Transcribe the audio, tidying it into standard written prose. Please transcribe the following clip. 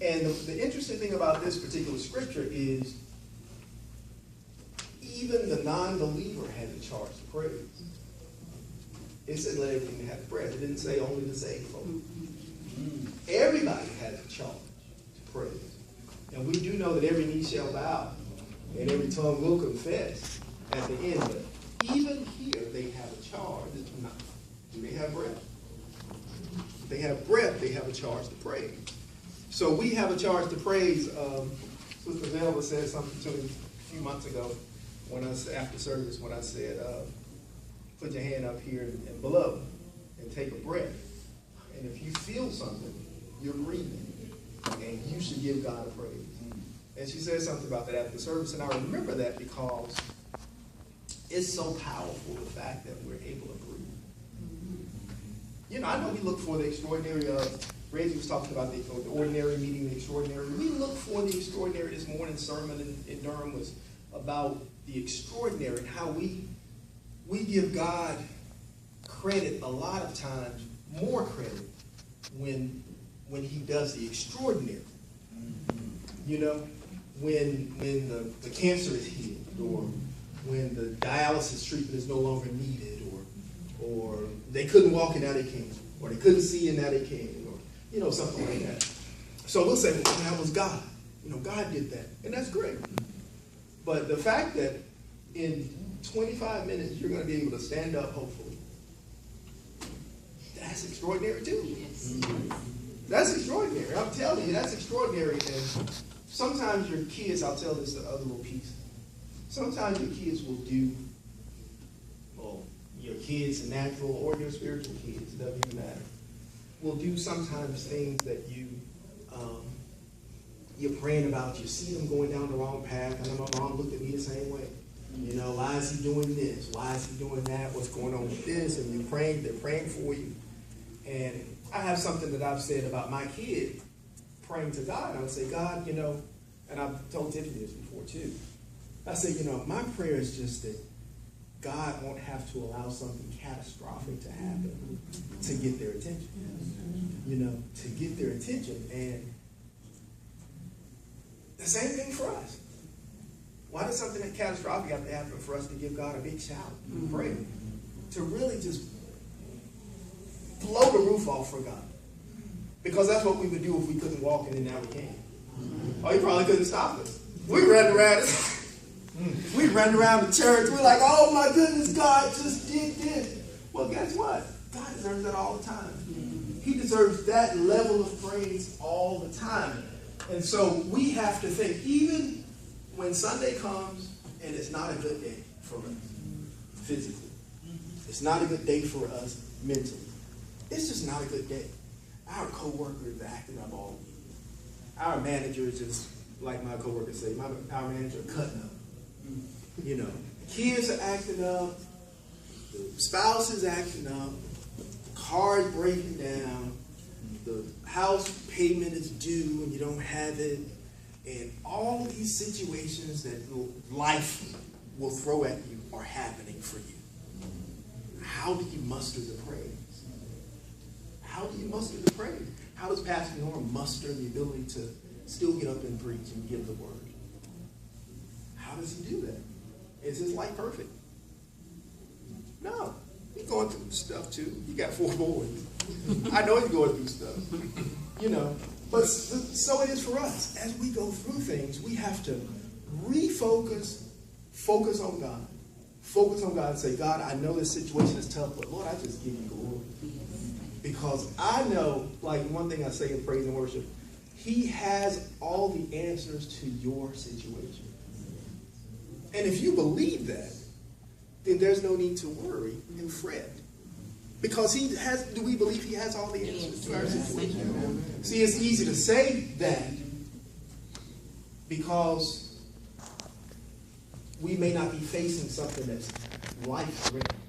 And the interesting thing about this particular scripture is even the non-believer has a charge to praise. It said let everything have breath. It didn't say only the saved folk. Everybody has a charge to praise. And we do know that every knee shall bow and every tongue will confess at the end. But even here they have a charge. Do they have breath? If they have breath, they have a charge to praise. So we have a charge to praise. Sister Velva said something to me a few months ago after service when I said, put your hand up here and blow and take a breath. And if you feel something, you're breathing. And you should give God a praise. And she said something about that after the service. And I remember that because it's so powerful, the fact that we're able to breathe. You know, I know we look for the extraordinary. Reggie was talking about the ordinary meeting the extraordinary. We look for the extraordinary. This morning's sermon in Durham was about the extraordinary and how we give God credit a lot of times, more credit, when he does the extraordinary. You know, when the cancer is healed, or when the dialysis treatment is no longer needed, or they couldn't walk and now they can, or they couldn't see and now they can, or something like that. So we'll say, well, that was God. God did that, and that's great. But the fact that in 25 minutes you're going to be able to stand up, hopefully, that's extraordinary too. Yes. That's extraordinary. I'm telling you, that's extraordinary. And sometimes your kids, I'll tell this other little piece. Sometimes your kids will do, well, your kids, natural or your spiritual kids, it doesn't even matter, will do sometimes things that you're praying about. You see them going down the wrong path. I know my mom looked at me the same way. Why is he doing this? Why is he doing that? What's going on with this? And they're praying for you. And I have something that I've said about my kid praying to God. I would say, God, and I've told Tiffany this before too. I say, my prayer is just that God won't have to allow something catastrophic to happen to get their attention. To get their attention. And the same thing for us. Why does something that catastrophic have to happen for us to give God a big shout and pray? To really just blow the roof off for God. Because that's what we would do if we couldn't walk and now we can. Oh, you probably couldn't stop us. We ran around the church. We're like, oh my goodness, God just did this. Well, guess what? God deserves that all the time. He deserves that level of praise all the time. And so we have to think, even when Sunday comes and it's not a good day for us physically, it's not a good day for us mentally, it's just not a good day. Our co-worker is acting up all week. Our manager is just, like my co-workers say, our manager cutting up. Kids are acting up, the spouse is acting up, the car's breaking down, the house payment is due and you don't have it, and all these situations that life will throw at you are happening for you. How do you muster the praise? How do you muster the praise? How does Pastor Norm muster the ability to still get up and preach and give the word? How does he do that? Is his life perfect? No. He's going through stuff too. He got 4 boys. I know he's going through stuff. But so it is for us. As we go through things, we have to refocus, focus on God. Focus on God and say, God, I know this situation is tough, but Lord, I just give you glory. Because I know, like one thing I say in praise and worship, he has all the answers to your situation. And if you believe that, then there's no need to worry and fret. Because do we believe he has all the answers to our situation? See, it's easy to say that because we may not be facing something that's life-threatening.